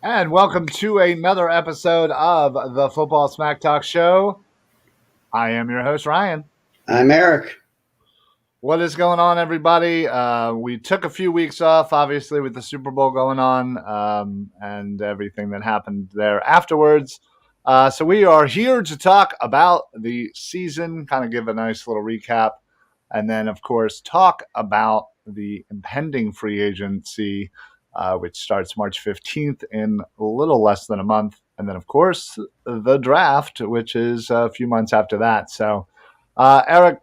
And welcome to another episode of the Football Smack Talk Show. I am your host, Ryan. I'm Eric. What is going on, everybody? We took a few weeks off, obviously, with the Super Bowl going on and everything that happened there afterwards. So we are here to talk about the season, kind of give a nice little recap, and then, of course, talk about the impending free agency, which starts March 15th in a little less than a month. And then, of course, the draft, which is a few months after that. So, Eric,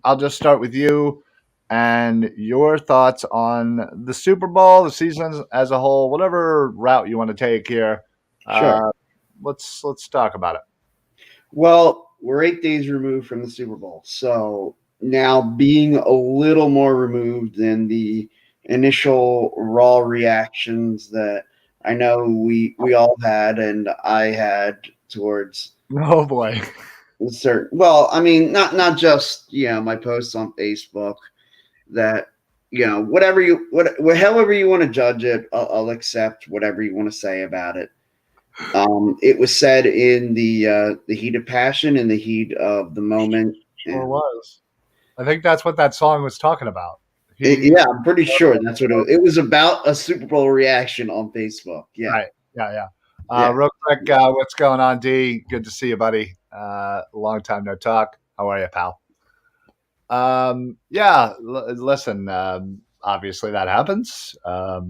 I'll just start with you and your thoughts on the Super Bowl, the season as a whole, whatever route you want to take here. Sure. Let's talk about it. Well, we're 8 days removed from the Super Bowl. So now being a little more removed than the initial raw reactions that I know we all had and I had towards Oh boy. certain I mean not just my posts on Facebook that whatever however you want to judge it, I'll accept whatever you want to say about it. It was said in the heat of passion, in the heat of the moment. Or And was. I think that's what that song was talking about. yeah, I'm pretty sure that's what it was about. A Super Bowl reaction on Facebook. Yeah, Right. Yeah. yeah. Real quick, what's going on, D? Good to see you, buddy. Long time no talk. How are you, pal? Yeah, listen, obviously that happens. I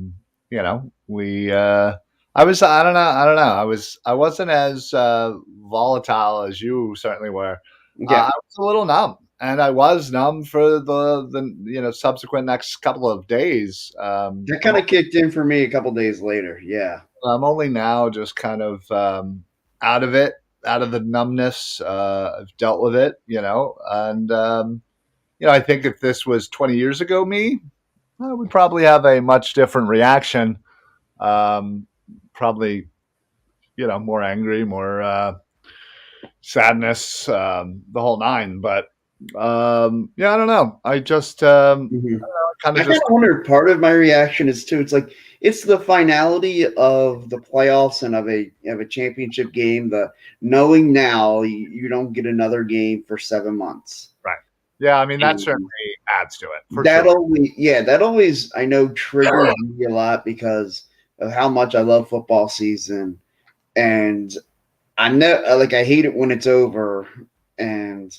wasn't as volatile as you certainly were. Yeah, I was a little numb, and I was numb for the subsequent next couple of days. that kind of kicked in for me a couple days later. Yeah, I'm only now just kind of out of it, out of the numbness. I've dealt with it, and I think if this was 20 years ago, me, I would probably have a much different reaction. Probably, more angry, more sadness, the whole nine. But yeah, I don't know. I just hmm kind I of kind just of wonder. Part of my reaction is too. It's like it's the finality of the playoffs and of a championship game. The knowing now you don't get another game for 7 months. right. Yeah, I mean that And certainly adds to it for that sure. always I know triggers me a lot because of how much I love football season, and I know like I hate it when it's over. And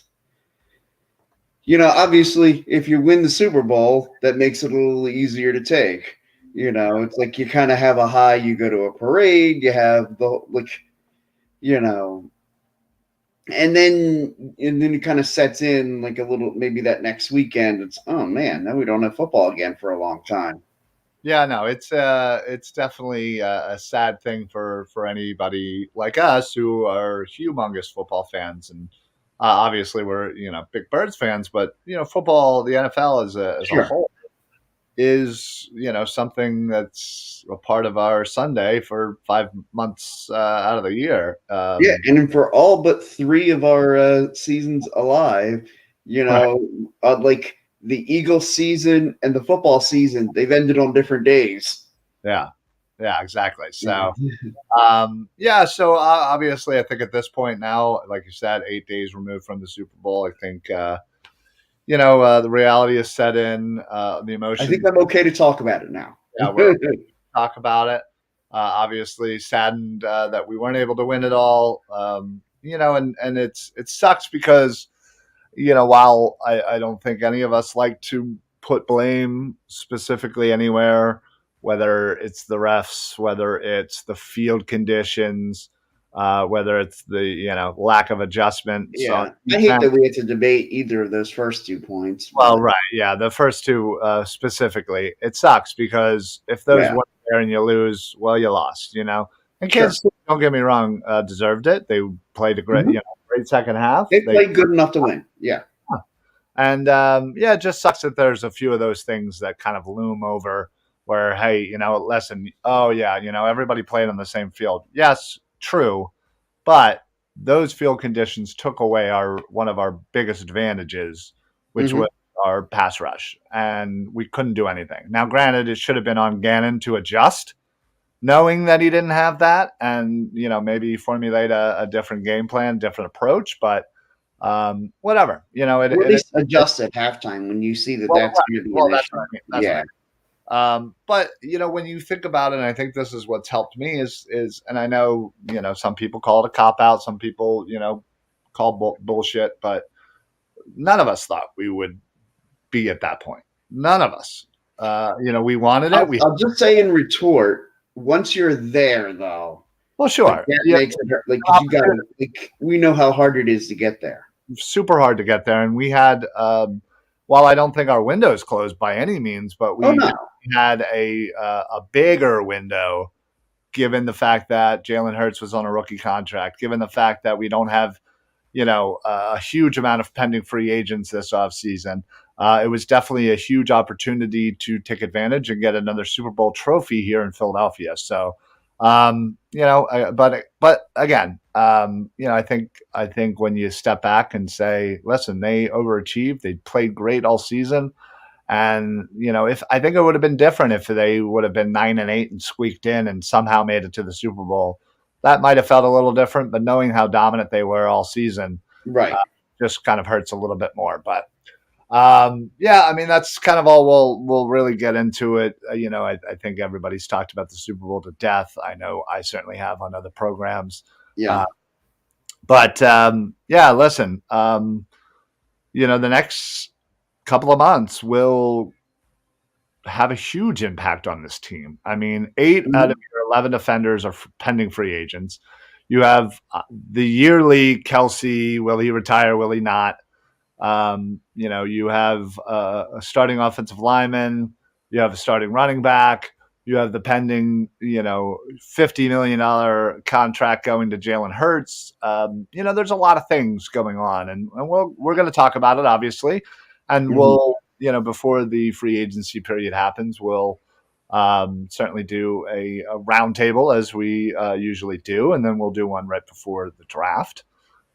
obviously, if you win the Super Bowl, that makes it a little easier to take. It's like you kind of have a high. You go to a parade. You have the like, you know, and then it kind of sets in like a little maybe that next weekend. It's oh man, now we don't have football again for a long time. Yeah, no, it's definitely a sad thing for anybody like us who are humongous football fans, and obviously we're big Birds fans, but football, the NFL as a Sure. whole is something that's a part of our Sunday for 5 months out of the year. Yeah, and then for all but three of our seasons alive, Right. like the Eagles season and the football season, they've ended on different days. Yeah, yeah, exactly. So. Yeah. Yeah, so obviously, I think at this point now, like you said, 8 days removed from the Super Bowl, I think the reality is set in. The I think emotions, I'm okay to talk about it now. yeah, we're talk about it. Obviously, saddened that we weren't able to win it all. And it sucks because while I don't think any of us like to put blame specifically anywhere, whether it's the refs, whether it's the field conditions, whether it's the lack of adjustments on Yeah, I hate defense. that we had to debate either of those first 2 points, Well, but right, yeah, the first two specifically, it sucks because if those yeah, weren't there and you lose, well, you lost, And sure. Kansas City, don't get me wrong, deserved it. They played a great, Mhm. great second half. They They played good enough to win. Yeah, And yeah, it just sucks that there's a few of those things that kind of loom over where, hey, listen, oh, yeah, everybody played on the same field. Yes, true. But those field conditions took away one of our biggest advantages, which hmm was our pass rush. And we couldn't do anything. Now, granted, it should have been on Gannon to adjust. knowing that he didn't have that, and maybe formulate a different game plan, different approach. But whatever, Or at least adjust at halftime when you see that well, that's going to be well, an that's what issue. I mean. That's what I Yeah. mean. But when you think about it, and I think this is what's helped me is, and I know some people call it a cop out, some people call bullshit, but none of us thought we would be at that point. None of us. We wanted it. I'll just say in retort, once you're there, though, Well, like sure. that Yeah, makes it like because you got to like we know how hard it is to get there. super hard to get there, and we had. While I don't think our window is closed by any means, but Oh we no, had a bigger window, given the fact that Jalen Hurts was on a rookie contract, given the fact that we don't have a huge amount of pending free agents this offseason. It was definitely a huge opportunity to take advantage and get another Super Bowl trophy here in Philadelphia. So, but again, I think when you step back and say, listen, they overachieved, they played great all season. And if I think it would have been different if they would have been 9-8 and squeaked in and somehow made it to the Super Bowl, that might have felt a little different. But knowing how dominant they were all season, uh, right? just kind of hurts a little bit more. But yeah, I mean that's kind of all we'll really get into it. I think everybody's talked about the Super Bowl to death. I know I certainly have on other programs. Yeah. Uh, but yeah, listen, the next couple of months will have a huge impact on this team. I mean, 8 out of Mhm. your 11 defenders are pending free agents. You have the yearly Kelsey. Will he retire? Will he not? You have a starting offensive lineman. You have a starting running back. You have the pending, $50 million contract going to Jalen Hurts. There's a lot of things going on, and we're going to talk about it, obviously, and Mhm. we'll, before the free agency period happens, we'll certainly do a roundtable as we usually do, and then we'll do one right before the draft,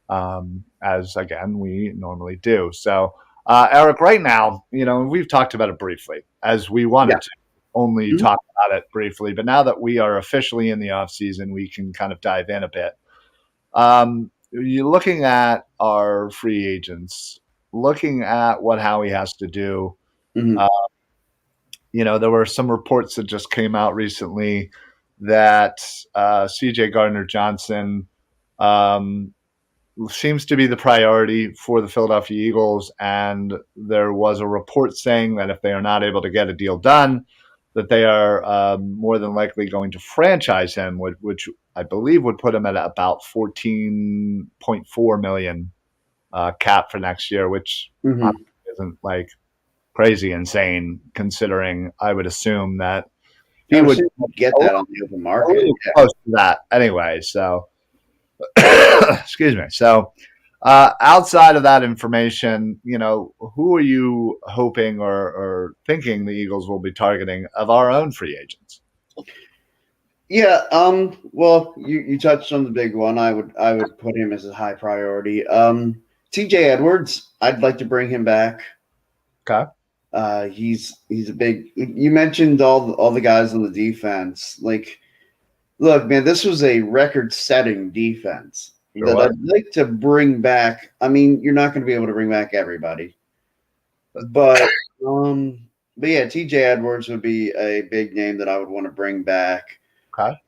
as again we normally do. So, Eric, right now, we've talked about it briefly as we Yeah. wanted to only Mhm. talk about it briefly, but now that we are officially in the off season, we can kind of dive in a bit. You're looking at our free agents, looking at what Howie has to do. Mhm. Uh, there were some reports that just came out recently that CJ Gardner Johnson um, seems to be the priority for the Philadelphia Eagles. And there was a report saying that if they are not able to get a deal done, that they are more than likely going to franchise him, which I believe would put him at about 14.4 million cap for next year, which Mhm. isn't like crazy insane considering I would assume that I he would would assume you get a that little, on the open a market. little Yeah. close to that anyway. So, excuse me. So, outside of that information, who are you hoping or thinking the Eagles will be targeting of our own free agents? Yeah. Well, you touched on the big one. I would put him as a high priority. T.J. Edwards. I'd like to bring him back. Okay. He's a big. You mentioned all the guys on the defense. Like, look, man, this was a record-setting defense Sure that was. I'd like to bring back. I mean, you're not going to be able to bring back everybody, but um, but yeah, T.J. Edwards would be a big name that I would want to bring back. Okay.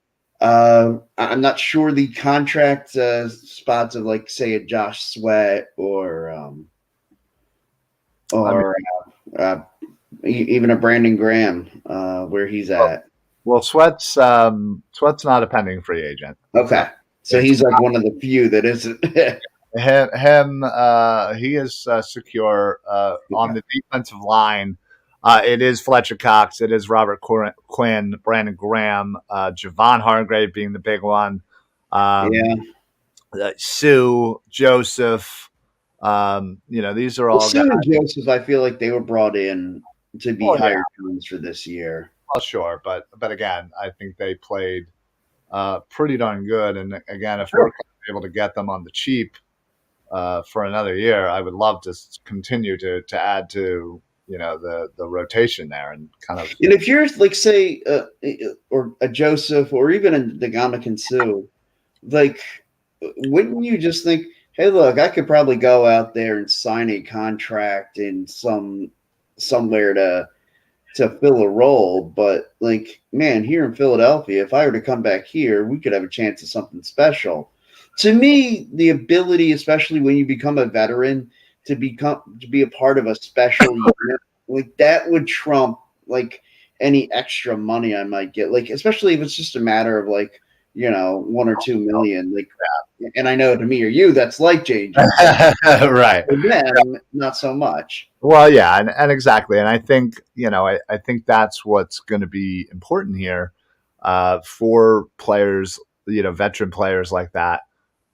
I'm not sure the contract spots of like say a Josh Sweat I mean, or uh, even a Brandon Graham where he's at. well, Sweat's not a pending free agent. Okay, so It's he's like one of the few that isn't. he is secure on Okay. the defensive line. It is Fletcher Cox. It is Robert Quinn, Brandon Graham, Javon Hargrave being the big one. Yeah. Um, Sue, Joseph. These are Well, all guys. Sue and Joseph, I feel like they were brought in to be Oh yeah, hired guns for this year. well, sure, but again, I think they played pretty darn good. And again, if we're Sure. able to get them on the cheap for another year, I would love to continue to add to. the rotation there and kind of. And if you're like, say, or a Joseph, or even a Ndamukong Suh, like, wouldn't you just think, hey, look, I could probably go out there and sign a contract in somewhere to fill a role, but like, man, here in Philadelphia, if I were to come back here, we could have a chance of something special. To me, the ability, especially when you become a veteran, to be a part of a special unit, like that would trump like any extra money I might get. Like, especially if it's just a matter of like, 1 or 2 million. Like, and I know to me or you, that's life changing, but Right. for them, not so much. Well, yeah, and exactly, and I think I think that's what's going to be important here for players, veteran players like that.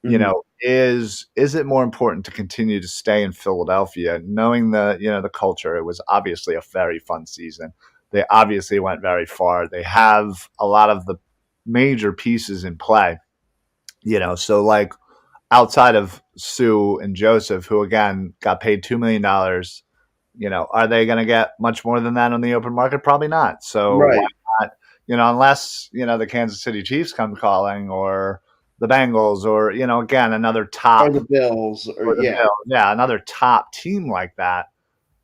Hmm. Is it more important to continue to stay in Philadelphia, knowing the culture? It was obviously a very fun season. They obviously went very far. They have a lot of the major pieces in play. So like outside of Sue and Joseph, who again got paid $2 million, are they going to get much more than that on the open market? Probably not. So why Right. not? Unless the Kansas City Chiefs come calling, or the Bengals, or again another Or top, the Bills, or or the yeah. Bills, yeah, another top team like that.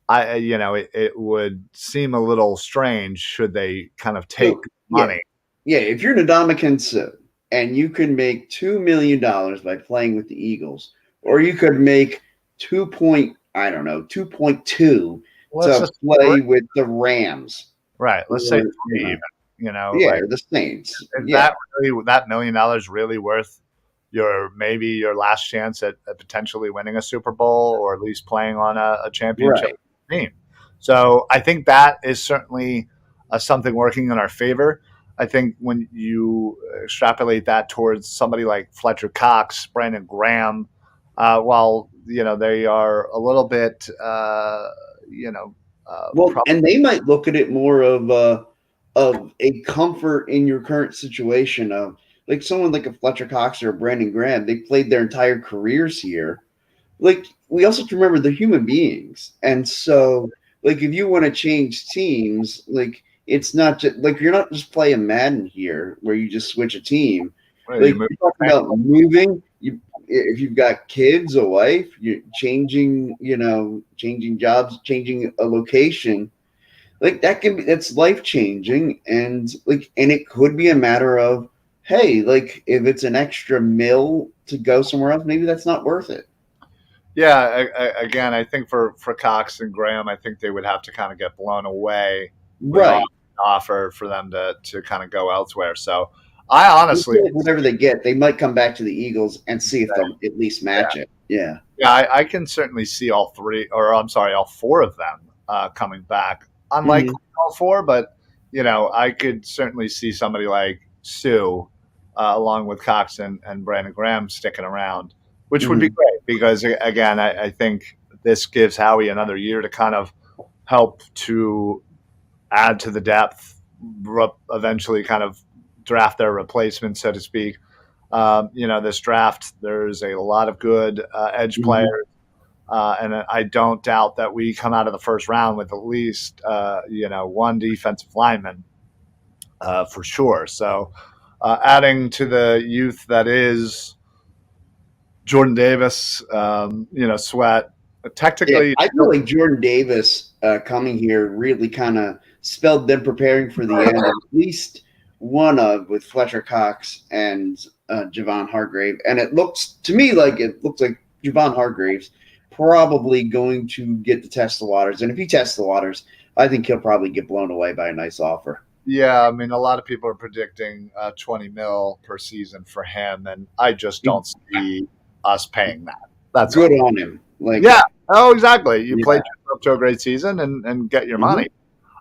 It would seem a little strange should they kind of take So yeah, money. yeah. If you're Ndamukong Suh and you can make $2 million by playing with the Eagles, or you could make 2.2 Let's to just play with the Rams, right. Let's say or three even. yeah, Like, or the Saints. is Yeah, that $1 million really worth maybe your last chance at potentially winning a Super Bowl, or at least playing on a championship right. team? So I think that is certainly something working in our favor. I think when you extrapolate that towards somebody like Fletcher Cox, Brandon Graham, while they are a little bit, you know, Well, probably and they might look at it more of a comfort in your current situation of like someone like a Fletcher Cox or a Brandon Graham. They played their entire careers here. Like, we also have to remember they're human beings, and so like if you want to change teams, like it's not just like you're not just playing Madden here where you just switch a team. you Like move. you're talking about moving. You If you've got kids, a wife, you're changing jobs, changing a location, like that's life changing, and it could be a matter of, hey, like if it's an extra mill to go somewhere else, maybe that's not worth it. Yeah, again, I think for Cox and Graham, I think they would have to kind of get blown away with an Right. offer for them to kind of go elsewhere. So I I honestly, feel like whatever they get, they might come back to the Eagles and see if they'll at least yeah, match it. Yeah. yeah, I can certainly see all three, or I'm sorry, all four of them coming back. Unlikely Hmm. all four, but I could certainly see somebody like Sue, along with Cox and Brandon Graham sticking around, which would be Hmm. great because again, I think this gives Howie another year to kind of help to add to the depth, eventually kind of draft their replacement, so to speak. This draft, there's a lot of good edge Hmm. players. And I don't doubt that we come out of the first round with at least, one defensive lineman for sure. So adding to the youth that is Jordan Davis, Sweat, Yeah, technically I feel still, like Jordan Davis coming here really kind of spelled them preparing for the end of at least one of with Fletcher Cox and Javon Hargrave, and it looks like Javon Hargrave's probably going to get to test the waters, and if he tests the waters, I think he'll probably get blown away by a nice offer. yeah, I mean, a lot of people are predicting 20 mil per season for him, and I just don't see us paying that. That's Good all. on him. Like, Yeah. Oh, exactly. You played yeah. yourself to a great season and get your Mhm. money.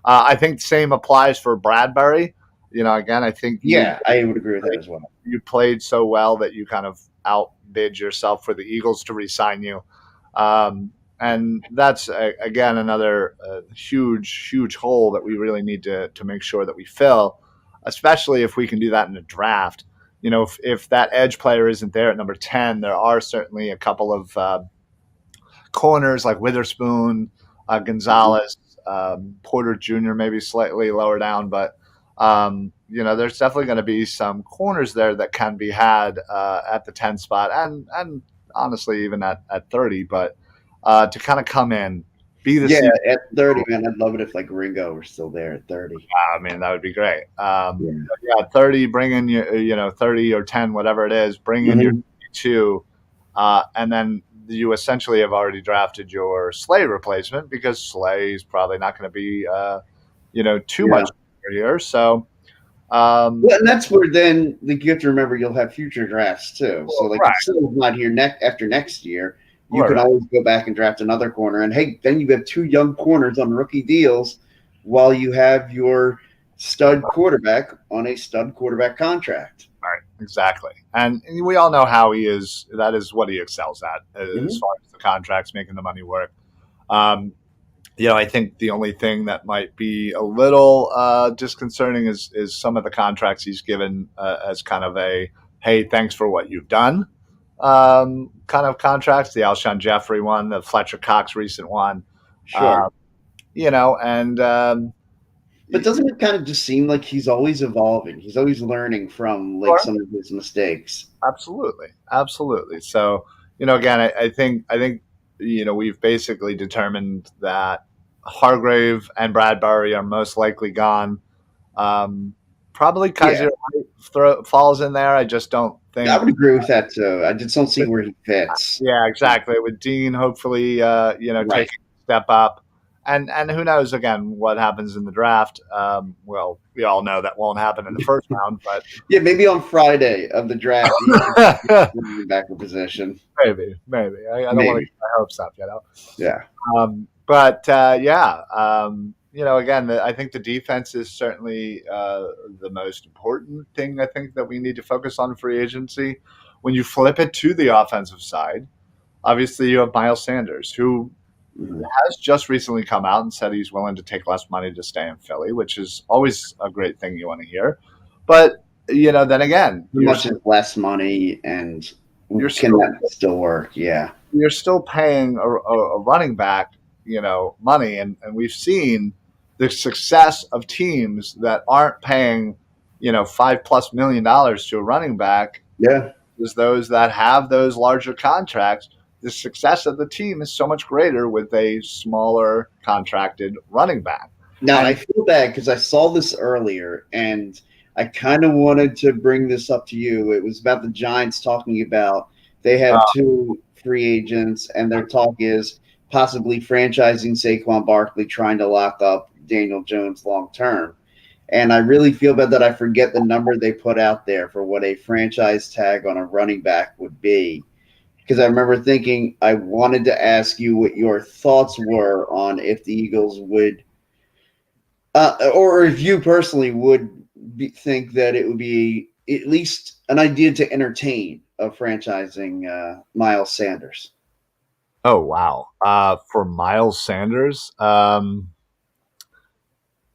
I think the same applies for Bradbury. Again, I think Yeah, I would agree with that as well. you played so well that you kind of outbid yourself for the Eagles to re-sign you. And that's again another huge, huge hole that we really need to make sure that we fill, especially if we can do that in a draft. If that edge player isn't there at number 10, there are certainly a couple of corners like Witherspoon, Mhm. Gonzalez. Porter Jr. maybe slightly lower down, but there's definitely going to be some corners there that can be had at the 10 spot and honestly even at 30. But to kind of come in, be the Yeah, season. at 30, man, I'd love it if like Ringo were still there at 30. I mean, that would be great. Yeah. Yeah, 30, bring in your 30 or 10, whatever it is, bring in your Mhm. 2, and then you essentially have already drafted your Slay replacement because Slay is probably not going to be, too Yeah. much here. So, um, Well, and that's where then like, you have to remember you'll have future drafts too. So like right, if Sill's not here after next year, you right, can right. always go back and draft another corner. And hey, then you have two young corners on rookie deals while you have your stud quarterback on a stud quarterback contract. Right, exactly. And we all know how he is. That is what he excels at as Mhm. far as the contracts, making the money work. Um, I think the only thing that might be a little disconcerting is some of the contracts he's given as kind of a hey, thanks for what you've done kind of contracts. The Alshon Jeffrey one, the Fletcher Cox recent one, uh, Sure. and But doesn't it kind of just seem like he's always evolving? He's always learning from like sure, some of his mistakes. absolutely, absolutely. So again, I think we've basically determined that Hargrave and Bradbury are most likely gone. Um, Probably Yeah. Kaiser falls in there. I just don't I think. would agree with that too. I just don't see where he fits. Yeah, exactly. With Dean, hopefully, Right. taking a step up, and who knows again what happens in the draft. Well, we all know that won't happen in the first round, but Yeah, maybe on Friday of the draft, he could be in back position. maybe. I don't want to Maybe. get my hopes up, you know. Yeah. But yeah, again, I think the defense is certainly the most important thing. I think that we need to focus on free agency. When you flip it to the offensive side, obviously you have Miles Sanders, who Mhm. has just recently come out and said he's willing to take less money to stay in Philly, which is always a great thing you want to hear. But then again, How much is less money and you're can still that still work? Yeah. you're still paying a running back, money, and we've seen the success of teams that aren't paying, $5+ million to a running back Yeah. is those that have those larger contracts. The success of the team is so much greater with a smaller contracted running back. Now I And feel bad because I saw this earlier and I kind of wanted to bring this up to you. It was about the Giants talking about they have two free agents and their talk is possibly franchising Saquon Barkley, trying to lock up Daniel Jones long term. And I really feel bad that I forget the number they put out there for what a franchise tag on a running back would be. Because I remember thinking I wanted to ask you what your thoughts were on if the Eagles would or if you personally would think that it would be at least an idea to entertain of franchising Miles Sanders. oh wow, for Miles Sanders,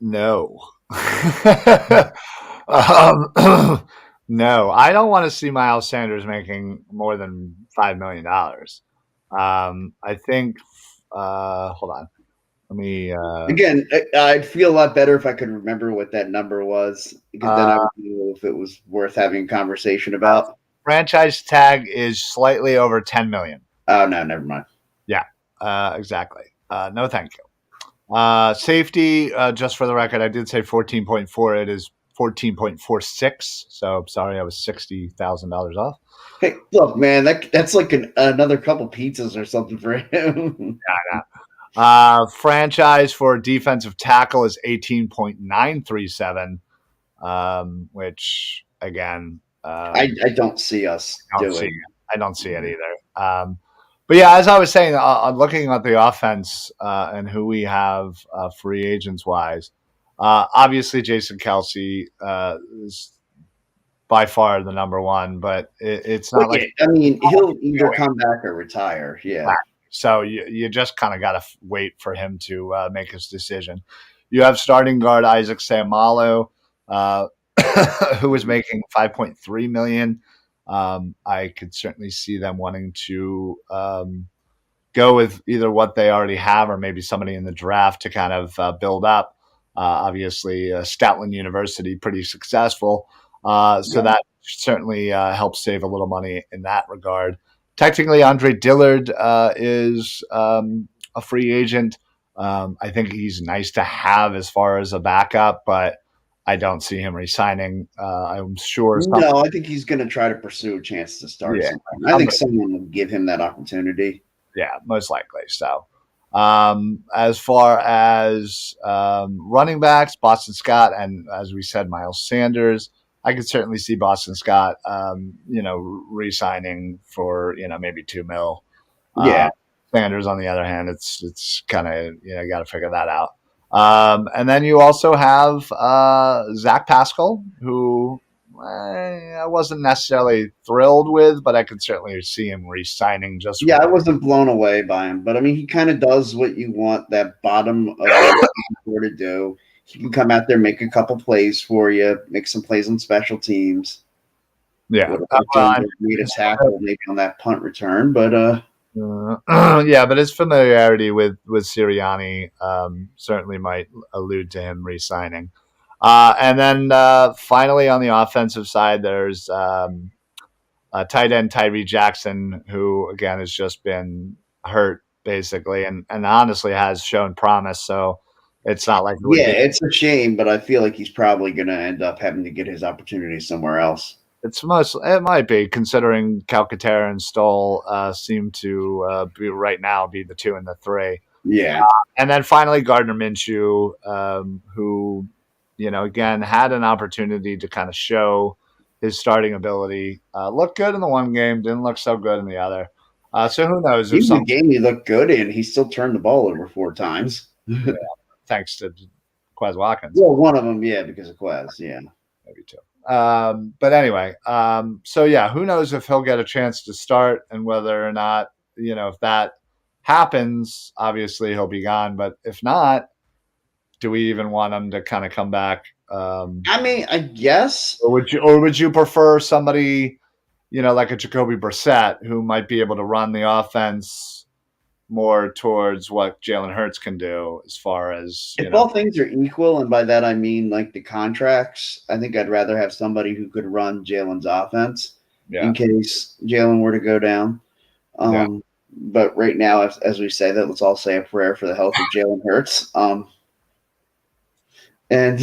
no. No, I don't want to see Miles Sanders making more than $5 million. I think. Hold on. Let me. Again, I'd feel a lot better if I could remember what that number was, because then I Uh, would know if it was worth having a conversation about. Franchise tag is slightly over 10 million. Oh no, never mind. Yeah, exactly. No, thank you. Safety, just for the record, I did say 14.4. It is 14.46. So sorry, I was $60,000 off. Hey, look, man, that's like another couple pizzas or something for him. Franchise for defensive tackle is 18.937, which again, I don't see us I don't see it. doing. I don't see it either. But yeah, as I was saying, looking at the offense and who we have free agents wise, obviously Jason Kelsey is by far the number one, but it's But not like yeah, I mean, he'll either come back or retire. Yeah. so you just kind of got to wait for him to make his decision. You have starting guard Isaac Samalo, uh, who was making 5.3 million. I could certainly see them wanting to go with either what they already have or maybe somebody in the draft to kind of build up. Obviously, Stoutland University, pretty successful. So Yeah. that certainly helps save a little money in that regard. Technically, Andre Dillard is a free agent. I think he's nice to have as far as a backup, but I don't see him resigning. I'm sure some, No, I think he's going to try to pursue a chance to start yeah, somewhere. I think somebody, someone will give him that opportunity. yeah, most likely. So, as far as running backs, Boston Scott, and as we said, Miles Sanders, I could certainly see Boston Scott, re-signing for maybe 2 mil. Uh, Yeah. Sanders, on the other hand, it's kind of got to figure that out. And then you also have Zach Pascal, who I wasn't necessarily thrilled with, but I could certainly see him re-signing just Yeah, I wasn't blown away by him, but I mean, he kind of does what you want that bottom of the core to do. He can come out there, make a couple plays for you, make some plays on special teams. yeah. Would have liked Well, him to made a tackle maybe on that punt return, but yeah, but his familiarity with Sirianni certainly might allude to him re-signing. And then finally, on the offensive side, there's tight end Tyree Jackson, who again has just been hurt basically, and honestly has shown promise. So it's not like it would yeah, be. it's a shame. But I feel like he's probably going to end up having to get his opportunity somewhere else. It might be considering Calcaterra and Stoll seem to be right now be the 2 and the 3. Yeah, And then finally, Gardner Minshew, who, again, had an opportunity to kind of show his starting ability. Looked good in the one game, didn't look so good in the other. So who knows if even the some, game he looked good in, he still turned the ball over 4 times. yeah, thanks to Quez Watkins, Well, one of them, yeah, because of Quez, yeah. maybe 2. But anyway, so yeah, who knows if he'll get a chance to start and whether or not, if that happens, obviously he'll be gone. But if not, do we even want him to kind of come back? I mean, I guess. Or would you prefer somebody, like a Jacoby Brissett, who might be able to run the offense more towards what Jalen Hurts can do, as far as If all things are equal, and by that I mean like the contracts, I think I'd rather have somebody who could run Jalen's offense yeah, in case Jalen were to go down. yeah, But right now, as we say that, let's all say a prayer for the health of Jalen Hurts. And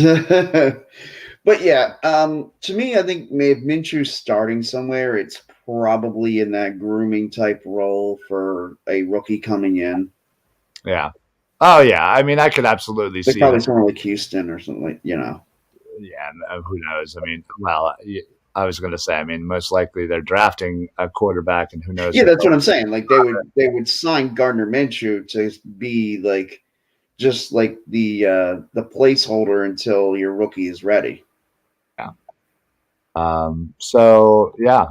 but yeah, to me, I think if Minshew's starting somewhere, it's probably in that grooming type role for a rookie coming in. yeah. Oh yeah, I mean, I could absolutely Like see him. probably somewhere like Houston or something like Yeah, who knows? I mean, well, I was going to say, I mean, most likely they're drafting a quarterback, and who knows Yeah, if that's what I'm saying. Like they would sign Gardner Minshew to be like just like the placeholder until your rookie is ready. yeah. So yeah,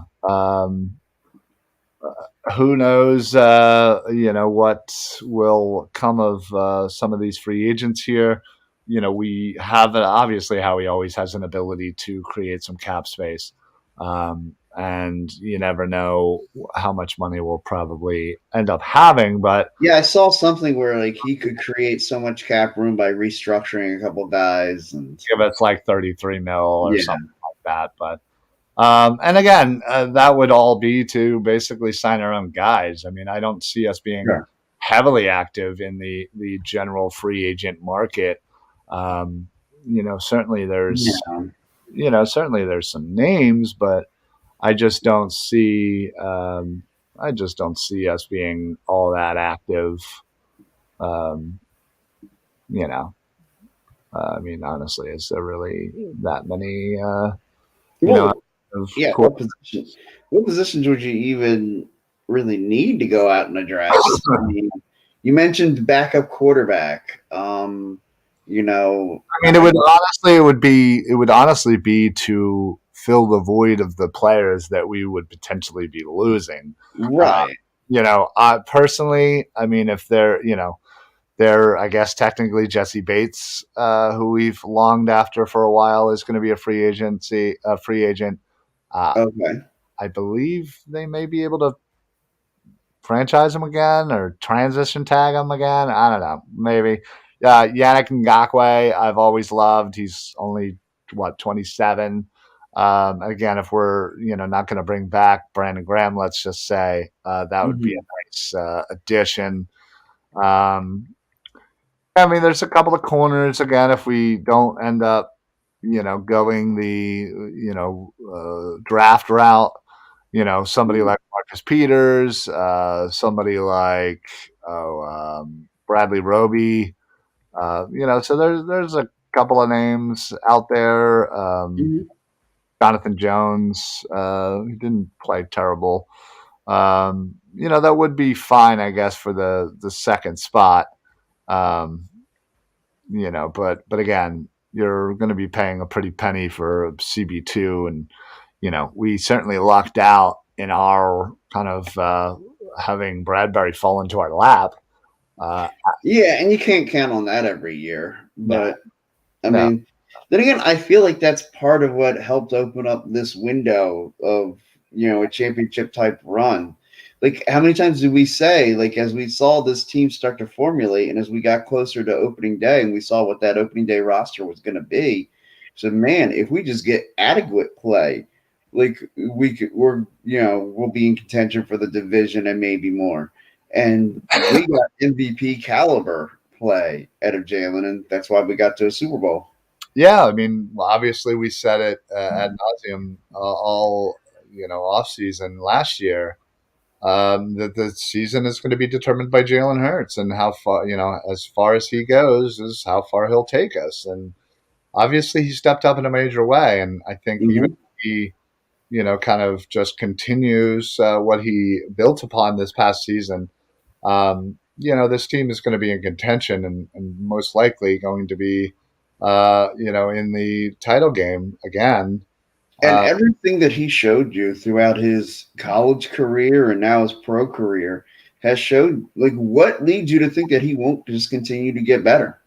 who knows? What will come of some of these free agents here. We have obviously Howie always has an ability to create some cap space, and you never know how much money we'll probably end up having. But Yeah, I saw something where like he could create so much cap room by restructuring a couple guys and give us like 33 mil or yeah. something like that. But and again, that would all be to basically sign our own guys. I mean, I don't see us being Sure. heavily active in the general free agent market. Certainly there's Yeah. certainly there's some names, but I just don't see us being all that active. Um, you know, I mean, honestly, is there really that many? You know, Well, of yeah, course. what positions would you even really need to go out and address? I mean, you mentioned backup quarterback. You know, I mean, it would honestly be to fill the void of the players that we would potentially be losing. Uh, right. Personally, I mean, if they're, I guess technically Jesse Bates, who we've longed after for a while, is going to be a free agent. Uh, Okay. I believe they may be able to franchise him again or transition tag him again. I don't know. Maybe. Yannick Ngakwe, I've always loved. He's only, 27. Again, if we're, not going to bring back Brandon Graham, let's just say that would be Mhm. a nice addition. Um, I mean, there's a couple of corners again. If we don't end up, going the draft route, somebody like Marcus Peters, somebody like Bradley Roby, so there's a couple of names out there. Mhm. Jonathan Jones, he didn't play terrible. That would be fine, I guess, for the second spot. Um, but again, you're going to be paying a pretty penny for CB2, and we certainly lucked out in our kind of having Bradbury fall into our lap. Uh, Yeah, and you can't count on that every year. no, But I no, mean, then again, I feel like that's part of what helped open up this window of a championship type run. Like, how many times did we say, like, as we saw this team start to formulate, and as we got closer to opening day, and we saw what that opening day roster was going to be, so man, if we just get adequate play, like we'll be in contention for the division and maybe more. And we got MVP caliber play out of Jalen, and that's why we got to a Super Bowl. yeah. I mean, obviously, we said it ad nauseum all off season last year. That the season is going to be determined by Jalen Hurts, and how far, as far as he goes, is how far he'll take us. And obviously, he stepped up in a major way. And I think even Mm-hmm. if he, kind of just continues what he built upon this past season. This team is going to be in contention and most likely going to be, in the title game again. And Uh, everything that he showed you throughout his college career and now his pro career has showed, like, what leads you to think that he won't just continue to get better?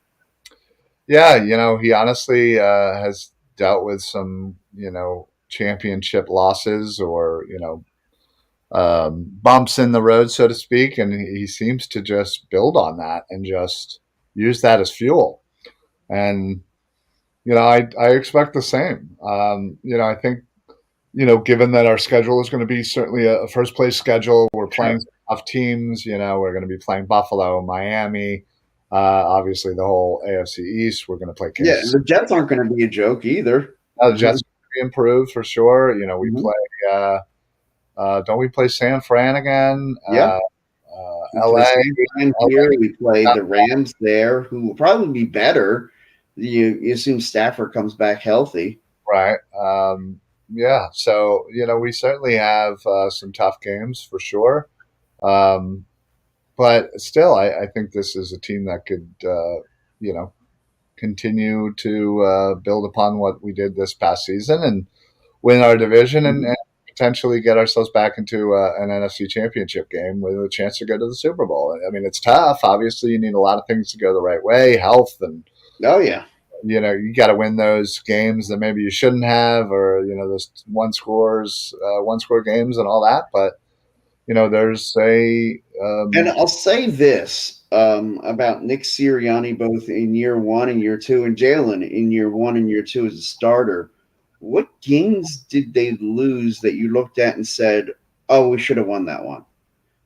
yeah, he honestly has dealt with some, championship losses or, bumps in the road, so to speak. And he seems to just build on that and just use that as fuel. And, I expect the same. I think, given that our schedule is going to be certainly a first place schedule, we're playing tough teams. We're going to be playing Buffalo, Miami, obviously the whole AFC East. We're going to play Yeah, Kansas the City. Jets aren't going to be a joke either. The Jets are going to be improved for sure. We Mhm. play. Don't we play San Fran again? Yeah, we play LA. San Fran here. We play the Rams there, who will probably be better. You assume Stafford comes back healthy. Right. Yeah. So, we certainly have some tough games for sure. Um, but still, I think this is a team that could, you know, continue to build upon what we did this past season and win our division and potentially get ourselves back into an NFC championship game with a chance to go to the Super Bowl. I mean, it's tough. Obviously, you need a lot of things to go the right way, health and Oh yeah, you got to win those games that maybe you shouldn't have, or those one score games and all that. But there's a and I'll say this about Nick Sirianni, both in year one and year two, and Jalen in year one and year two as a starter. What games did they lose that you looked at and said, "Oh, we should have won that one"?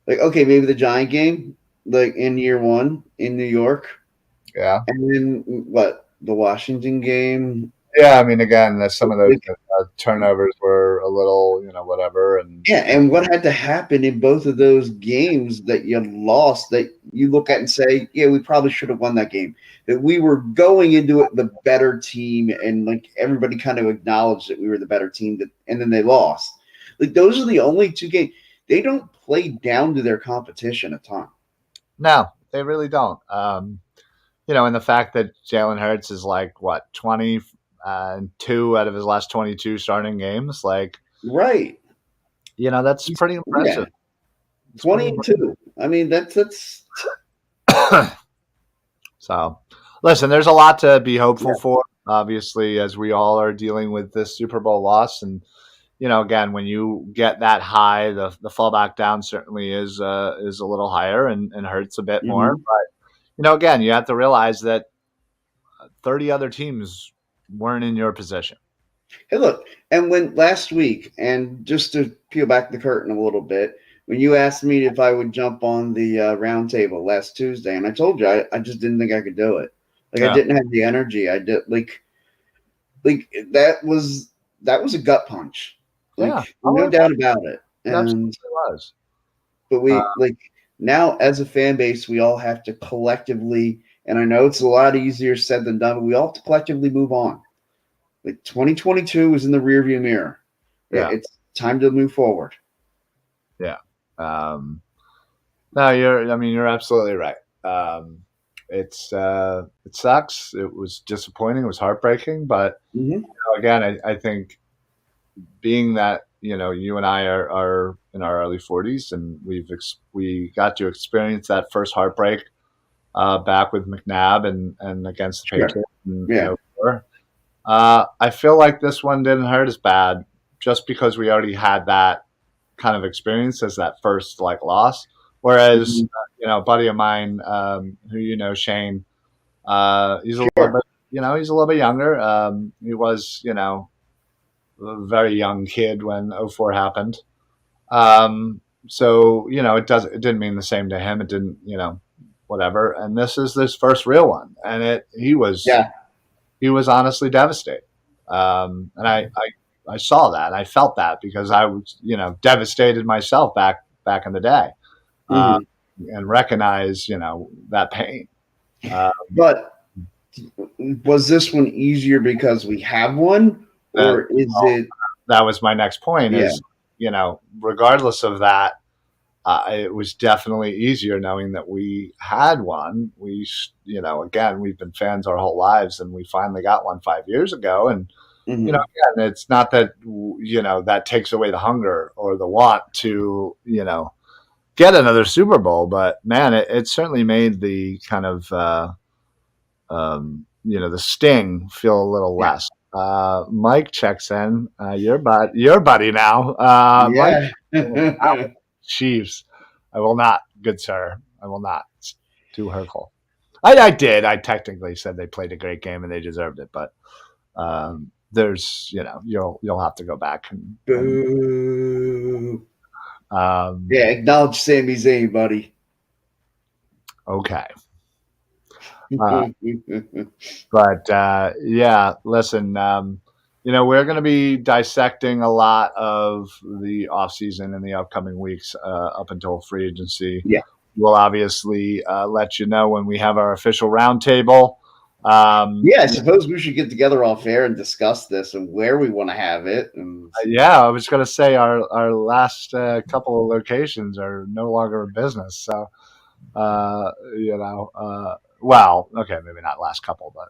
Like, okay, maybe the Giant game, like in year one in New York, yeah, and then what? The Washington game. yeah. I mean, again, some of those Like, turnovers were a little whatever, yeah, and what had to happen in both of those games that you lost that you look at and say, yeah, we probably should have won that game. That we were going into it the better team, and like everybody kind of acknowledged that we were the better team, and then they lost. Like those are the only two games. They don't play down to their competition a ton. no, they really don't. And the fact that Jalen Hurts is like what 22 out of his last 22 starting games, like Right. that's pretty Yeah. impressive. It's pretty 22. I mean, that's impressive. So, listen, there's a lot to be hopeful yeah. for. Obviously, as we all are dealing with this Super Bowl loss, and again, when you get that high, the fallback down certainly is a little higher and hurts a bit more. Hmm. But again, you have to realize that 30 other teams weren't in your position. Hey, look, and when last week, and just to peel back the curtain a little bit, when you asked me if I would jump on the round table last Tuesday, and I told you I just didn't think I could do it. Like I Yeah, didn't have the energy. I did like that was a gut punch, yeah, like no doubt about it. it And absolutely was. but Uh, we like now as a fan base, we all have to collectively, and I know it's a lot easier said than done, but we all have to collectively move on. Like 2022 is in the rearview mirror. yeah, It's time to move forward. yeah. Um, no, you're absolutely right. It sucks. It was disappointing. It was heartbreaking. But Hmm. again, I think being that you and I are in our early 40s and we got to experience that first heartbreak back with McNabb and against the Sure. Patriots in Yeah. 04. I feel like this one didn't hurt as bad just because we already had that kind of experience as that first like loss. Whereas, Hmm. a buddy of mine, who Shane, he's a little Sure. bit, he's a little bit younger. He was, a very young kid when '04 happened. So it didn't mean the same to him. It didn't, whatever. And this is this first real one, and Yeah. he was honestly devastated. And I saw that, and I felt that because I was, devastated myself back in the day, uh, Hmm. and recognize, that pain. Uh, But was this one easier because we have one, and or is it? that was my next point Yeah. is, regardless of that, it was definitely easier knowing that we had one. Again, we've been fans our whole lives, and we finally got one 5 years ago. And Hmm. again, it's not that that takes away the hunger or the want to get another Super Bowl, but man, it certainly made the kind of the sting feel a little Yeah. less. Mike checks in. Your buddy now. Mike, Yeah. Chiefs. I will not, good sir. I will not. It's too hurtful. I did. I technically said they played a great game and they deserved it, but there's you'll have to go back and Boo. um, Yeah. Acknowledge Sami Zayn, buddy. okay. But yeah, listen, we're going to be dissecting a lot of the offseason in the upcoming weeks up until free agency. Yeah. We'll obviously let you know when we have our official roundtable. Yeah, I suppose we should get together off air and discuss this and where we want to have it. And Yeah, I was going to say our last couple of locations are no longer in business. So, well, okay, maybe not last couple, but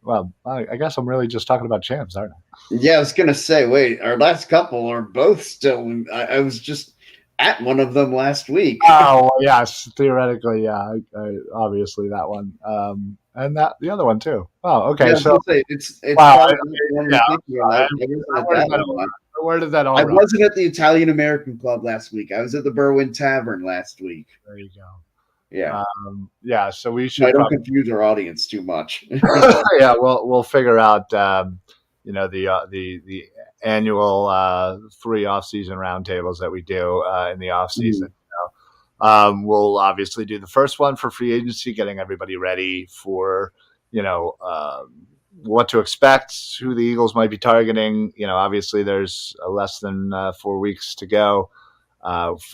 well, I guess I'm really just talking about champs, aren't I? yeah, I was gonna say, wait, our last couple are both still. I was just at one of them last week. Oh, well, yes, theoretically, yeah, obviously that one, and that the other one too. Oh, Yeah, okay, I was so gonna say it's wow, probably the one yeah, you're thinking of. I wasn't at where did that that one. where did that all I run? wasn't at the Italian American Club last week. I was at the Berwyn Tavern last week. There you go. Yeah, Yeah, so we I should don't probably confuse our audience too much. yeah, we'll figure out the annual free off season roundtables that we do in the off season. Mhm. We'll obviously do the first one for free agency, getting everybody ready for what to expect, who the Eagles might be targeting. Obviously there's less than 4 weeks to go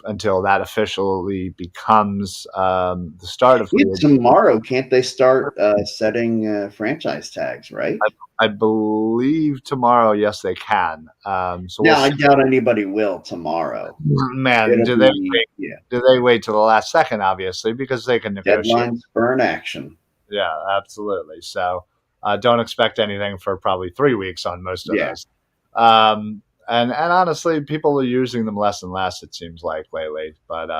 until that officially becomes the start of free Yeah, agency. tomorrow, can't they start setting franchise tags? Right I believe tomorrow, yes, they can. So we'll now, I see. doubt anybody will tomorrow. Man, It'll do they be do they wait till the last second? Obviously, because they can negotiate. deadlines burn action. Yeah, absolutely. So don't expect anything for probably 3 weeks on most of Yeah. those. And honestly, people are using them less and less. It seems like lately. But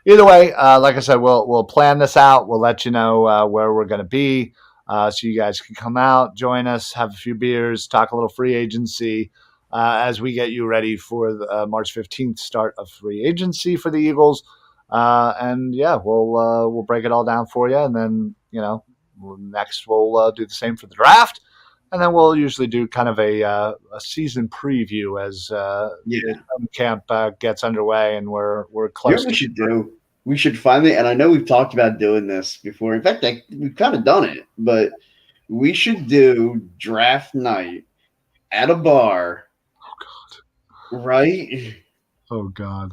either way, like I said, we'll plan this out. We'll let you know where we're going to be, so you guys can come out, join us, have a few beers, talk a little free agency. as we get you ready for the March 15th start of free agency for the Eagles. And yeah, we'll break it all down for you, and then next we'll do the same for the draft, and then we'll usually do kind of a season preview as the Yeah. camp gets underway, and we're You know close what we to. should do? We should finally, and I know we've talked about doing this before. In fact, we've kind of done it, but we should do draft night at a bar, right? Oh God.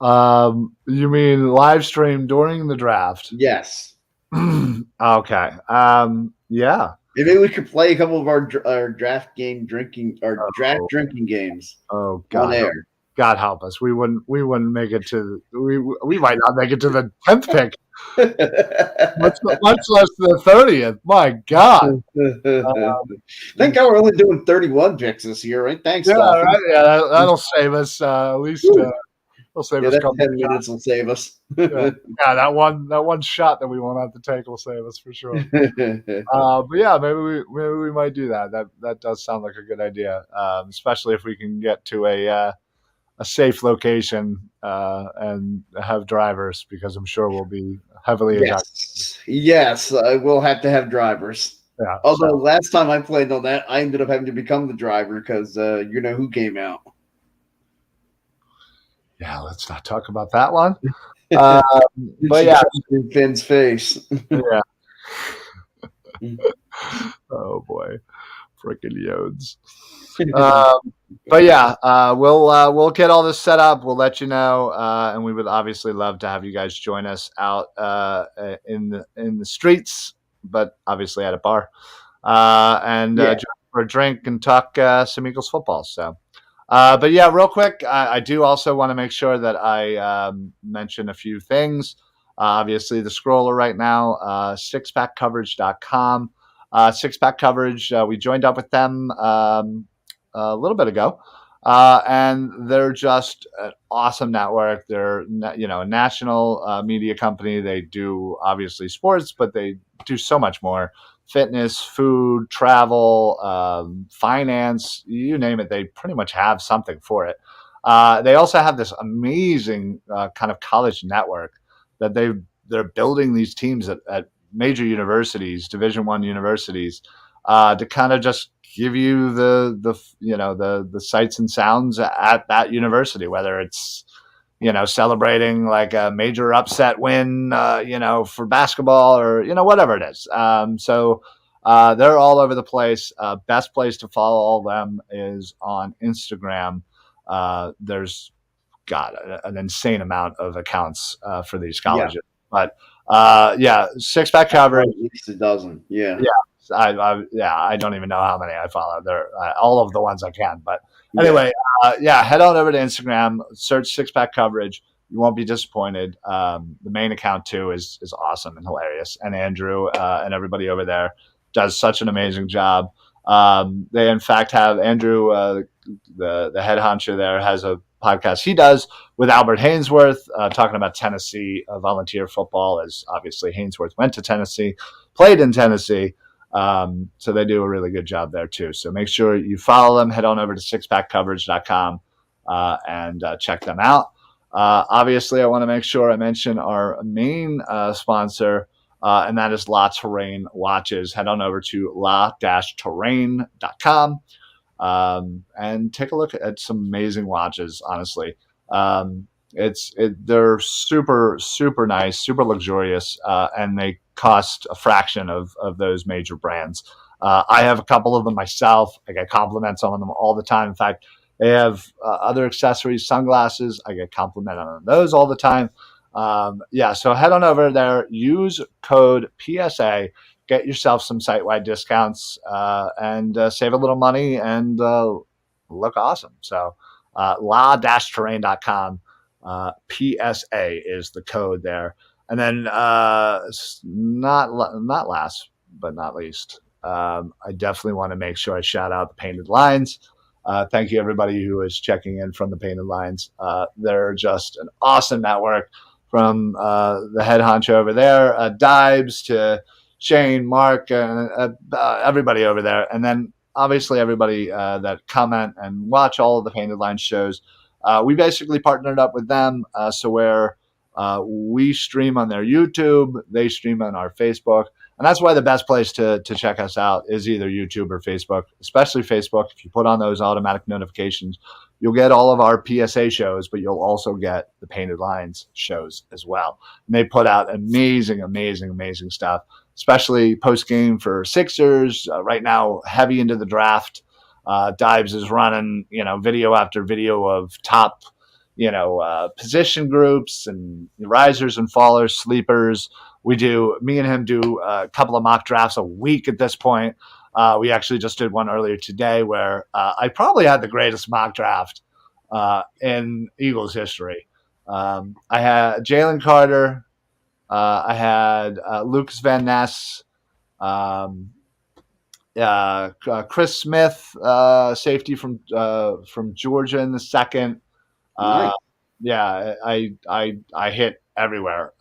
You mean live stream during the draft? Yes. Okay. Yeah. Maybe we could play a couple of our draft Oh, drinking games oh on God. air. God help us. We wouldn't make it to we might not make it to the 10th pick, much less the 30th. My God. Thank God we're only doing 31 picks this year, right? Thanks, Yeah, Dolphins. right. Yeah, that'll save us. At least it'll save Yeah, us a that couple. 10 minutes will save us. Yeah, yeah. That one shot that we won't have to take will save us for sure. But yeah, maybe we might do that. That does sound like a good idea, especially if we can get to a safe location and have drivers, because I'm sure we'll be heavily intoxicated. Yes, I will have to have drivers. Yeah. Although So last time I played on that, I ended up having to become the driver because you know who came out. yeah, let's not talk about that one. Um, but yeah, In Finn's face. yeah. Oh boy, freaking yodes. But yeah, we'll get all this set up. We'll let you know, and we would obviously love to have you guys join us out in the streets, but obviously at a bar, and Yeah. join for a drink and talk some Eagles football. So, but yeah, real quick, I do also want to make sure that I mention a few things. Obviously, the scroller right now, sixpackcoverage.com. Six Pack Coverage, we joined up with them a little bit ago. And they're just an awesome network. They're a national media company. They do obviously sports, but they do so much more: fitness, food, travel, finance, you name it. They pretty much have something for it. They also have this amazing kind of college network that they're building these teams at major universities, Division I universities, to kind of just give you the sights and sounds at that university, whether it's celebrating like a major upset win, for basketball, or whatever it is. So they're all over the place. Best place to follow them is on Instagram. There's got an insane amount of accounts for these Yeah. colleges, but yeah, six pack coverage. At least a dozen. Yeah. Yeah, I don't even know how many I follow. They're all of the ones I can. But Yeah. anyway, yeah, head on over to Instagram, search Six Pack Coverage. You won't be disappointed. The main account too is awesome and hilarious, and Andrew and everybody over there does such an amazing job. They in fact have Andrew, the head honcho there, has a podcast he does with Albert Hainsworth, talking about Tennessee volunteer football, as obviously Hainsworth went to Tennessee, played in Tennessee. So they do a really good job there too. So make sure you follow them. Head on over to sixpackcoverage.com and check them out. Obviously, I want to make sure I mention our main sponsor, and that is La Terrain Watches. Head on over to la-terrain.com and take a look at some amazing watches. Honestly, they're super nice, super luxurious, and they cost a fraction of those major brands. I have a couple of them myself. I get compliments on them all the time. In fact, they have other accessories, sunglasses. I get complimented on those all the time. Yeah, so head on over there, use code PSA, get yourself some site-wide discounts, and save a little money and look awesome. So la-terrain.com, PSA is the code there. And then not last but not least, I definitely want to make sure I shout out the Painted Lines. Thank you, everybody who is checking in from the Painted Lines. They're just an awesome network, from the head honcho over there, Dibes, to Shane, Mark, everybody over there. And then obviously everybody that comment and watch all of the Painted Lines shows, we basically partnered up with them. So where we stream on their YouTube, they stream on our Facebook. And that's why the best place to check us out is either YouTube or Facebook, especially Facebook. If you put on those automatic notifications, you'll get all of our PSA shows, but you'll also get the Painted Lines shows as well. And they put out amazing, amazing, amazing stuff, especially post game for Sixers. Right now, heavy into the draft. Dives is running, video after video of top, position groups and risers and fallers, sleepers. Me and him do a couple of mock drafts a week at this point. We actually just did one earlier today where I probably had the greatest mock draft in Eagles history. I had Jalen Carter. I had Lucas Van Ness, Chris Smith, safety from Georgia in the second. Nice. Yeah, I hit everywhere.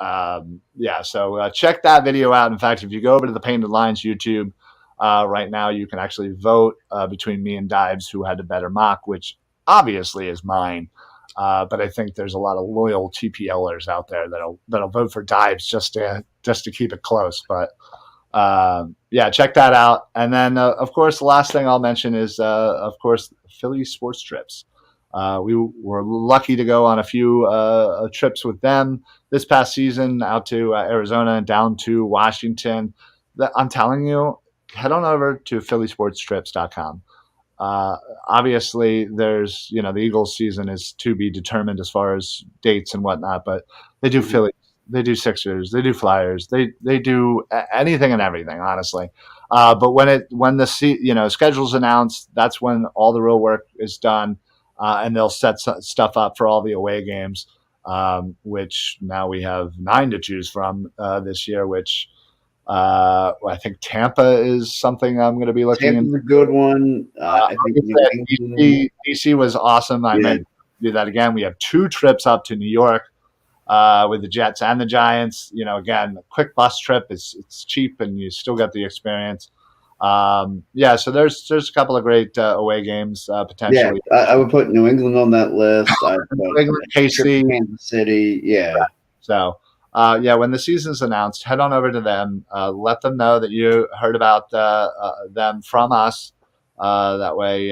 So check that video out. In fact, if you go over to the Painted Lines YouTube right now, you can actually vote between me and Dives who had the better mock, which obviously is mine. But I think there's a lot of loyal TPLers out there that'll vote for Dives just to keep it close. But check that out. And then, of course, the last thing I'll mention is, of course, Philly sports trips. We were lucky to go on a few trips with them this past season out to Arizona and down to Washington. I'm telling you, head on over to phillysportstrips.com. Obviously, there's, the Eagles season is to be determined as far as dates and whatnot, but they do Philly, they do Sixers, they do Flyers, they do anything and everything, honestly. But when the schedule's announced, that's when all the real work is done, and they'll set stuff up for all the away games, which now we have 9 to choose from this year, which. I think Tampa is something I'm going to be looking Tampa's into. a good one. I think DC was awesome. I might do that again. We have 2 trips up to New York with the Jets and the Giants. Again, a quick bus trip. It's cheap and you still get the experience. So there's a couple of great away games potentially. Yeah, I would put New England on that list. I'd put New England, KC, Kansas City. Yeah. So. When the season's announced, head on over to them. Let them know that you heard about them from us. That way,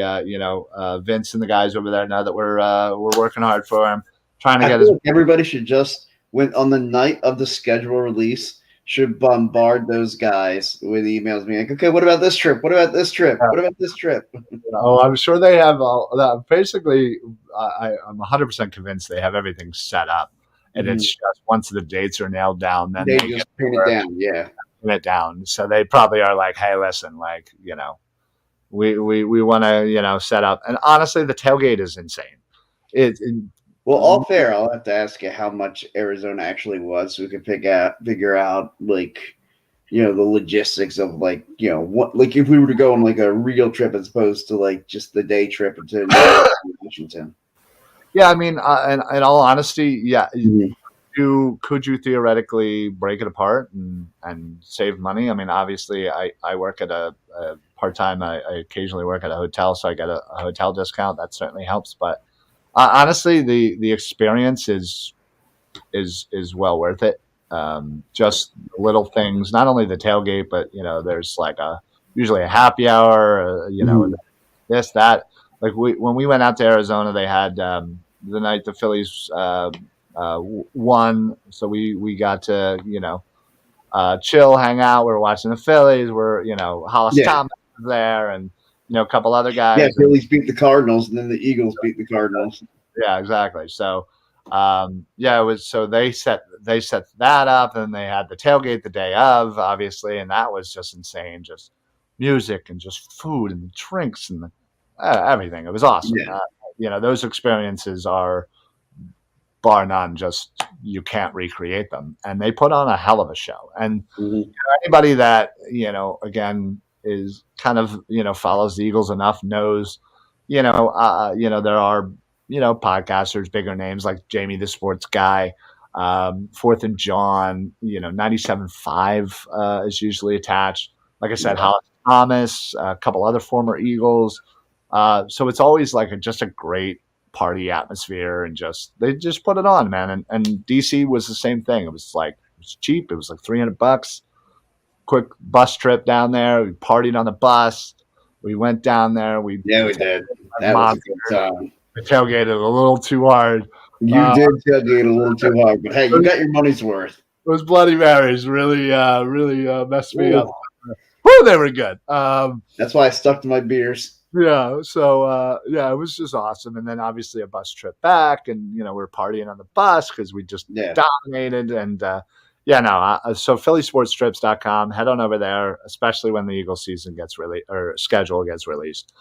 Vince and the guys over there know that we're working hard for them, trying to get. Everybody should just, when on the night of the schedule release, should bombard those guys with emails, being like, "Okay, what about this trip? What about this trip? What about this trip?" I'm sure they have all that. Basically, I'm 100% convinced they have everything set up. And it's just once the dates are nailed down, then they just pin it down. Yeah, pin it down. So they probably are like, "Hey, listen, we want to, set up." And honestly, the tailgate is insane. Well, all fair. I'll have to ask you how much Arizona actually was, so we can figure out the logistics of what, if we were to go on a real trip as opposed to just the day trip into Washington. Yeah, I mean, in all honesty, yeah. Could you theoretically break it apart and save money? I mean, obviously, I work at a part-time. I occasionally work at a hotel, so I get a hotel discount. That certainly helps. But honestly, the experience is well worth it. Just little things, not only the tailgate, but there's usually a happy hour. This, that. When we went out to Arizona, they had the night the Phillies won, so we got to chill, hang out. We were watching the Phillies. Hollis Thomas was there, and a couple other guys. Yeah, Phillies beat the Cardinals, and then the Eagles beat the Cardinals. Yeah, exactly. So it was. So they set that up, and they had the tailgate the day of, obviously, and that was just insane. Just music and just food and drinks and everything. It was awesome. Yeah. Those experiences are bar none. Just you can't recreate them, and they put on a hell of a show. And anybody that again is kind of follows the Eagles enough knows there are podcasters, bigger names like Jamie the Sports Guy, Fourth and John, 97.5 is usually attached. Like I said, Hollis Thomas, a couple other former Eagles. So it's always like just a great party atmosphere, and they just put it on, man. And DC was the same thing. It was like, it was cheap. It was like $300. Quick bus trip down there. We partied on the bus. We went down there. Yeah, we did. That was a good time. We tailgated a little too hard. You did tailgate a little too hard, but hey, you got your money's worth. Those Bloody Marys really messed me up. Woo, they were good. That's why I stuck to my beers. Yeah, so yeah, it was just awesome. And then obviously a bus trip back, and we're partying on the bus because we just dominated. And so phillysportstrips.com, head on over there, especially when the Eagles season gets schedule gets released.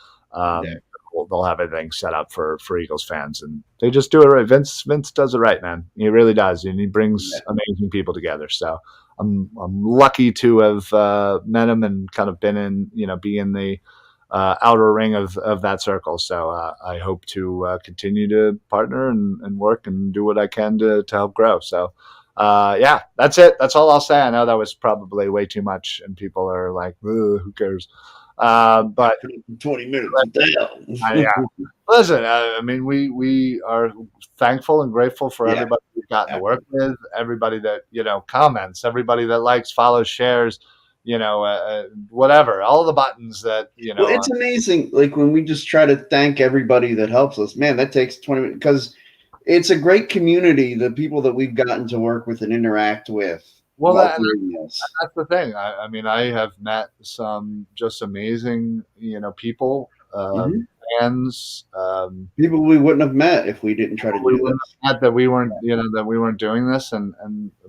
They'll have everything set up for Eagles fans, and they just do it right. Vince does it right, man. He really does, and he brings amazing people together. So I'm lucky to have met him and kind of been in, be in the outer ring of that circle. So I hope to continue to partner and work and do what I can to help grow. So yeah, that's it. That's all I'll say. I know that was probably way too much, and people are like, who cares? But 20 minutes. What the hell? yeah. Listen, I mean, we are thankful and grateful for everybody we've gotten to work with, everybody that comments, everybody that likes, follows, shares, whatever, all the buttons that Well, it's amazing. Like when we just try to thank everybody that helps us, man, that takes 20 minutes because it's a great community. The people that we've gotten to work with and interact with. Well, that's the thing. I mean, I have met some just amazing, people, fans, people we wouldn't have met if we didn't try to do this. That we weren't, that we weren't doing this,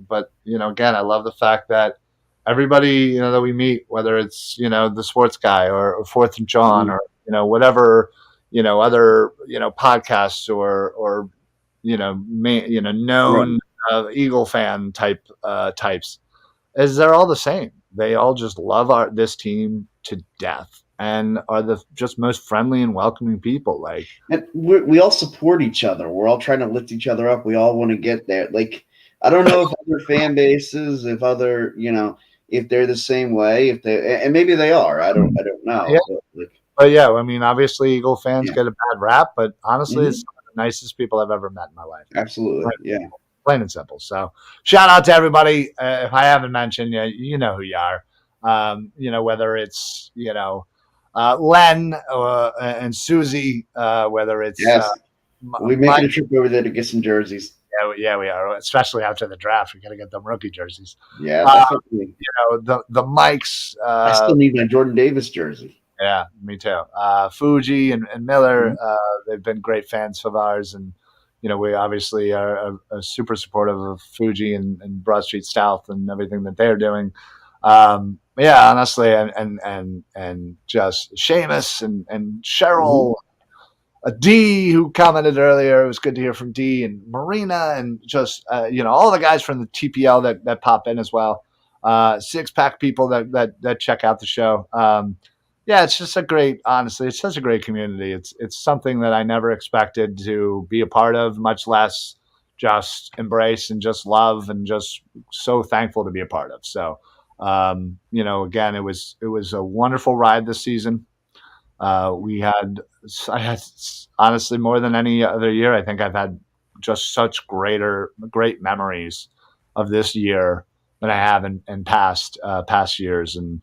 but again, I love the fact that everybody, that we meet, whether it's the sports guy or Fourth and John or whatever, other podcasts or known. Eagle fan types, is they're all the same. They all just love this team to death and are the just most friendly and welcoming people. Like, and we all support each other. We're all trying to lift each other up. We all want to get there. Like, I don't know if other fan bases, if other, if they're the same way, and maybe they are. I don't know. Yeah. But yeah, I mean, obviously Eagle fans get a bad rap, but honestly, it's some of the nicest people I've ever met in my life. Absolutely. Right. Yeah. Plain and simple. So shout out to everybody. If I haven't mentioned you, you know who you are. Whether it's, Len and Susie, whether it's, we're making a trip over there to get some jerseys. Yeah, we are. Especially after the draft, we got to get them rookie jerseys. Yeah. Definitely. The Mikes. I still need my Jordan Davis jersey. Yeah, me too. Fuji and Miller, they've been great fans of ours, and we obviously are super supportive of Fuji and Broad Street South and everything that they're doing. Yeah, honestly, and just Seamus and Cheryl, D, who commented earlier. It was good to hear from D and Marina and just all the guys from the TPL that pop in as well. Six pack people that check out the show. Yeah, it's just honestly, it's such a great community. It's something that I never expected to be a part of, much less just embrace and just love, and just so thankful to be a part of. So, again, it was a wonderful ride this season. I had honestly more than any other year. I think I've had just such great memories of this year than I have in past years. And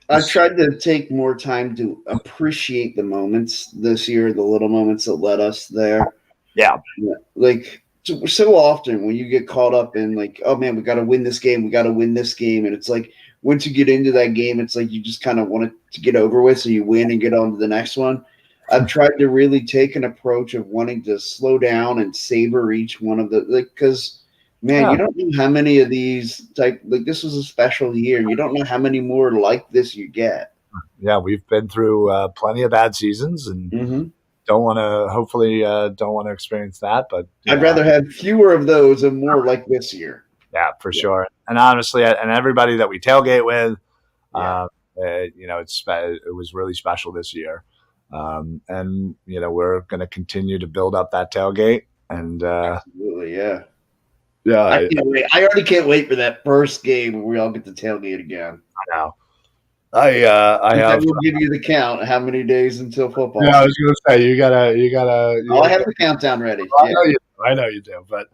I've tried to take more time to appreciate the moments this year, the little moments that led us there. Yeah. Like so often when you get caught up in like, oh man, we got to win this game. And it's like, once you get into that game, it's like you just kind of want it to get over with. So you win and get on to the next one. I've tried to really take an approach of wanting to slow down and savor each one of because man, you don't know how many of these this was a special year. You don't know how many more like this you get. Yeah, we've been through plenty of bad seasons, and don't want to experience that. But I'd rather have fewer of those and more like this year. Yeah, for sure. And honestly, and everybody that we tailgate with, it was really special this year. And we're going to continue to build up that tailgate. And absolutely, yeah. Yeah, I can't wait. I already can't wait for that first game where we all get to tailgate again. I know. I That have. will give you the count. How many days until football Yeah, I was season? gonna say you Oh, I gotta. have the countdown ready. I Yeah. know you. I know you do. But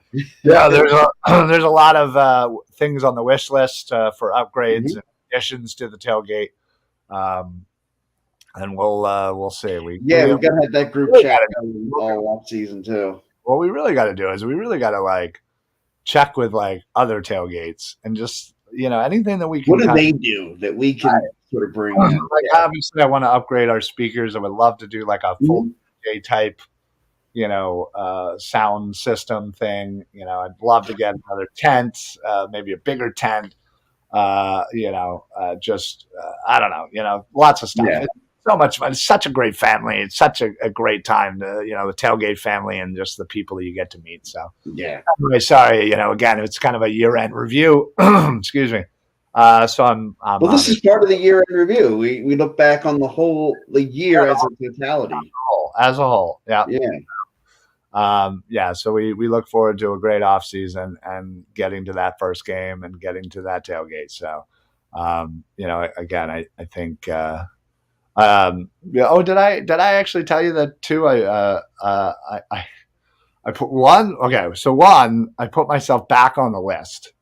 yeah, there's a there's a lot of things on the wish list for upgrades Mhm. and additions to the tailgate. Um, and we'll see. Yeah, we got to have that group Really chat gotta, going all off season too. what we really got to do is we really got to like check with like other tailgates and just anything that we What can do kind they do that we can sort of bring of in? like. Obviously, I want to upgrade our speakers. I would love to do like a Yeah. full Mhm. DJ type sound system thing. I'd love to get another tent, maybe a bigger tent. Just I don't know, lots of stuff. Yeah. It's so much fun. It's such a great family. It's such a great time to, the tailgate family and just the people that you get to meet. So Yeah. anyway, sorry, again, it's kind of a year end review. Excuse me. So I'm Well, this obviously is part of the year in review. We look back on the year as a totality. as a whole, yeah. Yeah. Yeah, so we look forward to a great off season and getting to that first game and getting to that tailgate. So, again, I think, yeah. Oh, did I actually tell you that too? I put one. Okay, so one, I put myself back on the list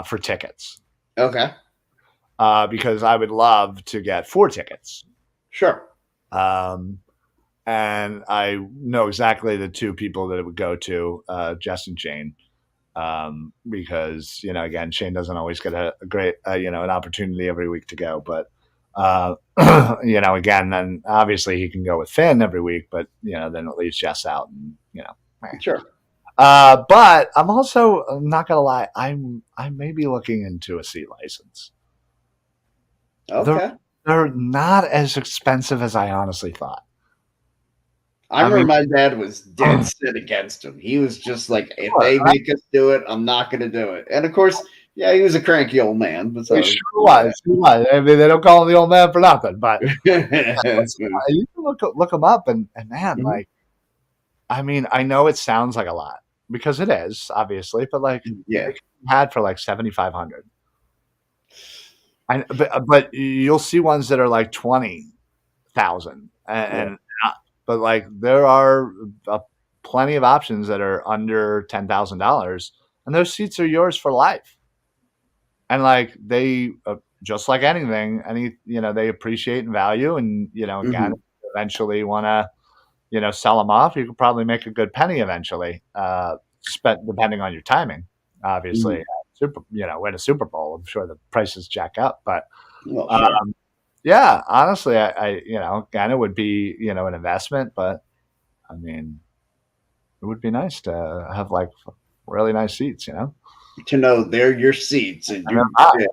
for tickets Okay. because I would love to get 4 tickets. Sure. Um, and I know exactly the 2 people that it would go to, Jess and Shane. Because again, Shane doesn't always get a great an opportunity every week to go, but again, then obviously he can go with Finn every week, but then it leaves Jess out, and Sure. but I'm also not gonna lie, I may be looking into a seat license. they're Okay. they're not as expensive as I honestly thought. I I remember mean, my dad was dead set against him. He was just like, if they sure, make us do it, I'm not going to do it. And of course, yeah, he was a cranky old man. But he so, sure was. He was. I mean, they don't call him the old man for nothing, but yeah. you can look them up, and man, Mhm. like, I mean, I know it sounds like a lot because it is, obviously, but like Yeah. they had for like 7,500. But you'll see ones that are like 20,000, Yeah. but like there are plenty of options that are under $10,000, and those seats are yours for life. And like they just like anything, they appreciate and value, and again, Mhm. eventually want to sell them off. You could probably make a good penny eventually, depending on your timing. Obviously, Mhm. win a Super Bowl. I'm sure the prices jack up, but Well, uh, sure. yeah, honestly, again, it would be an investment, but I mean, it would be nice to have like really nice seats. To know they're your seats and And they're you, not, yeah.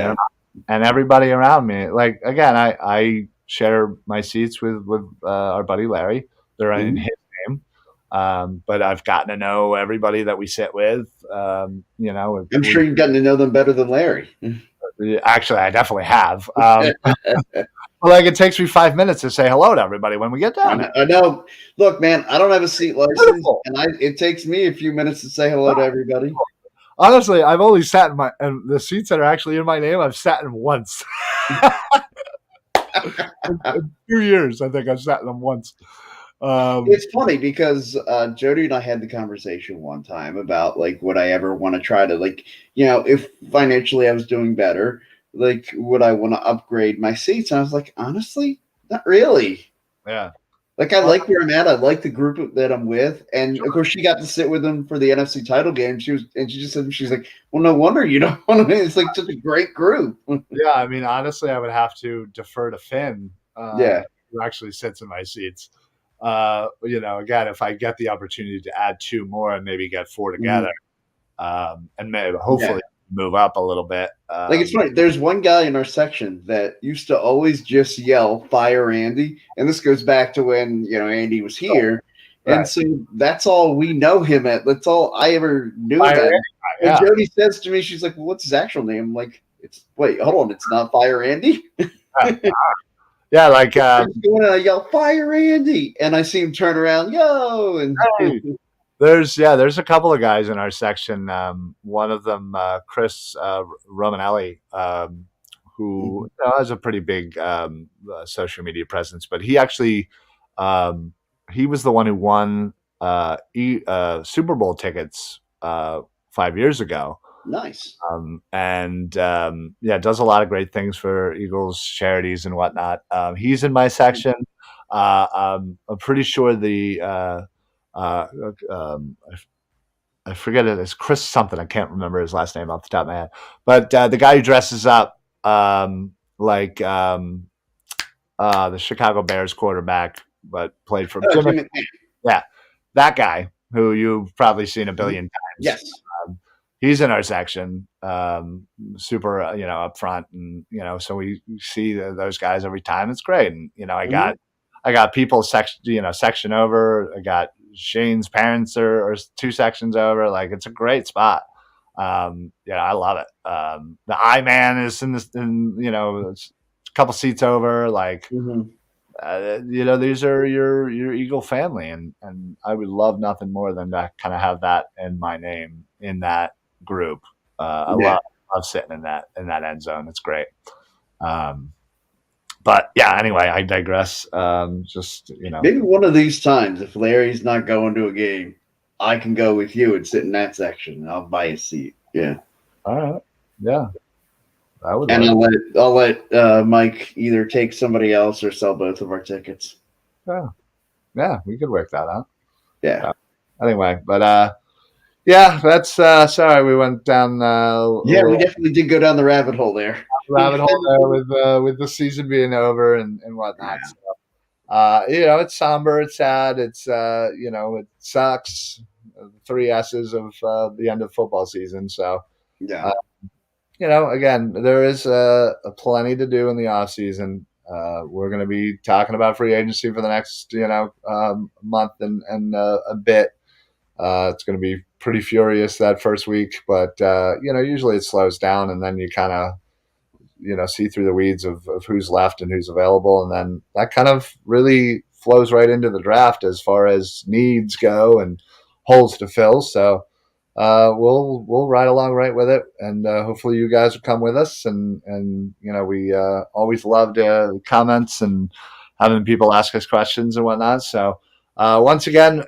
and, Yeah. and everybody around me. Like again, I share my seats with our buddy Larry. They're in Mhm. his name. But I've gotten to know everybody that we sit with. I'm We sure you've gotten to know them better than Larry. actually, I definitely have. But like, it takes me 5 minutes to say hello to everybody when we get I down know, there. I know. Look, man, I don't have a seat license, Beautiful. and it takes me a few minutes to say hello to everybody. Honestly, I've only sat in and the seats that are actually in my name. I've sat in once. In 2 years, I think I've sat in them once. Um, It's funny because Jody and I had the conversation one time about like would I ever want to try to like if financially I was doing better, like would I want to upgrade my seats? And I was like, honestly, not really. yeah. Like I Well, like where I'm at. I like the group that I'm with, and of course she got to sit with them for the NFC title game. She just said she's like, well, no wonder you don't want to. It's like such a great group. yeah, I mean, honestly, I would have to defer to Finn, Yeah. who actually sits in my seats. Again, if I get the opportunity to add 2 more and maybe get 4 together, Mhm. and maybe Yeah. hopefully move up a little bit. Like it's funny. There's one guy in our section that used to always just yell "Fire Andy," and this goes back to when Andy was here, and Right. so that's all we know him at. That's all I ever knew him Fire at. Andy, When yeah. Jody says to me, she's like, "Well, what's his actual name?" I'm like, "It's wait, hold on, it's not Fire Andy." Yeah, yeah, like, It's going and I yell "Fire Andy," and I see him turn around, yo, and hey, there's a couple of guys in our section. One of them, Chris Romanelli, who has a pretty big social media presence, but he actually um, he was the one who won Super Bowl tickets 5 years ago. Nice. And yeah, does a lot of great things for Eagles charities and whatnot. He's in my section. I'm pretty sure uh, um, I forget it. It's Chris something. I can't remember his last name off the top of my head. But the guy who dresses up like the Chicago Bears quarterback, but played for Oh, Jimmy. Jim McMahon. Yeah, that guy who you've probably seen a Mhm. billion times. Yes. He's in our section, super, up front, and so we see those guys every time. It's great, and Mhm. I got people section over. I got Shane's parents are two sections over. Like it's a great spot. I love it. The I Man is in this, it's a couple seats over. Like Mhm. these are your Eagle family, and I would love nothing more than to kind of have that in my name in that group. I Yeah. love sitting in that end zone. It's great. Um, but yeah, anyway, I digress. Just Maybe one of these times, if Larry's not going to a game, I can go with you and sit in that section. I'll buy a seat. Yeah. all right, yeah, that would And work. I'll let Mike either take somebody else or sell both of our tickets. Yeah, yeah, we could work that out. Yeah. Yeah. Anyway, but yeah, that's sorry we went down a Yeah, we little definitely did go down the rabbit hole there. rabbit hole there with the season being over and whatnot. Yeah. So, it's somber, it's sad, it's it sucks. The three S's of the end of football season. So, Yeah. uh, again, there is plenty to do in the off season. We're going to be talking about free agency for the next month and a bit. It's going to be pretty furious that first week, but usually it slows down, and then you kind of see through the weeds of who's left and who's available, and then that kind of really flows right into the draft as far as needs go and holes to fill. So we'll ride along right with it, and hopefully you guys will come with us. And we always loved comments and having people ask us questions and whatnot. So once again,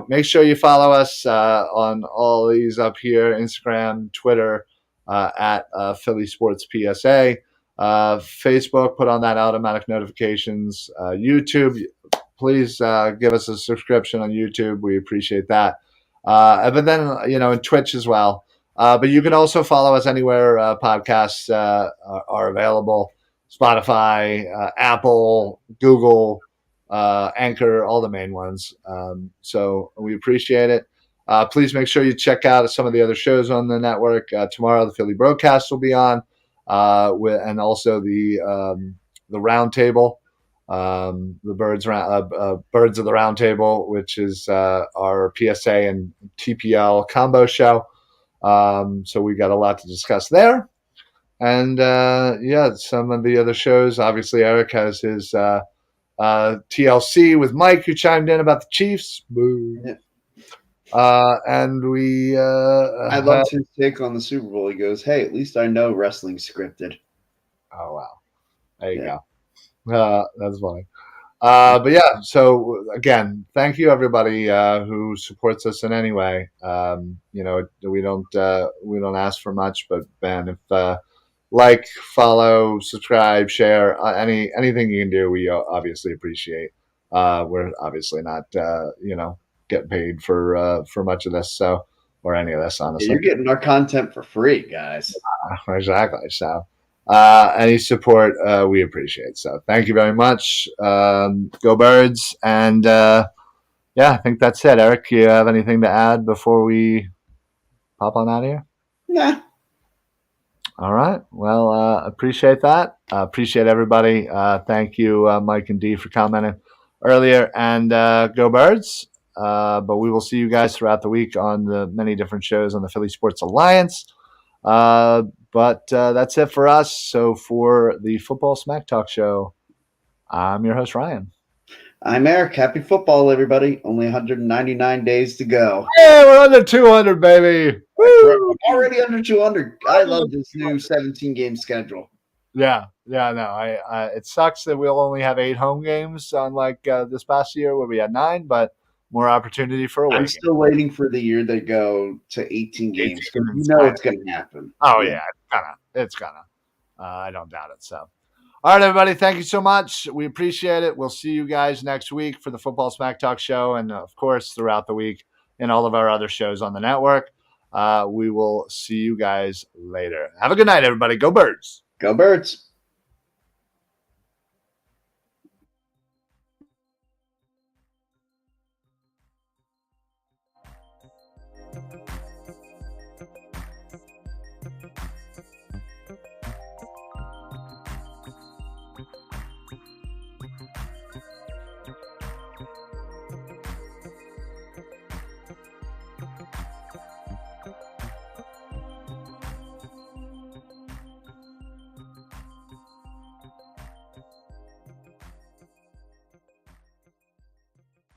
make sure you follow us on all these up here: Instagram, Twitter, at Philly Sports PSA. Facebook, put on that automatic notifications. YouTube, please give us a subscription on YouTube. We appreciate that. But then, in Twitch as well. But you can also follow us anywhere podcasts are available: Spotify, Apple, Google, Anchor, all the main ones. So we appreciate it. Please make sure you check out some of the other shows on the network. Tomorrow, the Philly broadcast will be on, and also the round table, the birds of the round table, which is our PSA and TPL combo show. So we got a lot to discuss there. And some of the other shows. Obviously, Eric has his TLC with Mike, who chimed in about the Chiefs. Boo. Yeah. And we I loved his take on the Super Bowl. He goes, "Hey, at least I know wrestling's scripted." oh wow, there you Yeah. go. That's funny. But yeah, so again, thank you everybody who supports us in any way. We don't ask for much, but man, if like, follow, subscribe, share, anything you can do, we obviously appreciate. We're obviously not getting paid for much of this, so or any of this, Yeah, honestly. you're getting our content for free, guys. Exactly. So, any support we appreciate. So, thank you very much. Go Birds, and yeah, I think that's it. Eric, you have anything to add before we pop on out of here? Nah. All right. Well, appreciate that. Appreciate everybody. Thank you, Mike and Dee, for commenting earlier. And go Birds. But we will see you guys throughout the week on the many different shows on the Philly Sports Alliance. But that's it for us. So for the Football Smack Talk Show, I'm your host, Ryan. I'm Eric. Happy football, everybody. Only 199 days to go. Hey, we're under 200, baby. We're already under 200. I love this new 17-game schedule. Yeah, yeah, no, it sucks that we'll only have 8 home games, unlike this past year where we had 9, but more opportunity for I'm away games. still waiting for the year they go to 18 games 18 because and you know I, it's going to happen. oh Yeah. yeah, it's gonna. I don't doubt it. So, all right, everybody, thank you so much. We appreciate it. We'll see you guys next week for the Football Smack Talk show, and of course throughout the week in all of our other shows on the network. We will see you guys later. Have a good night, everybody. Go Birds. Go Birds.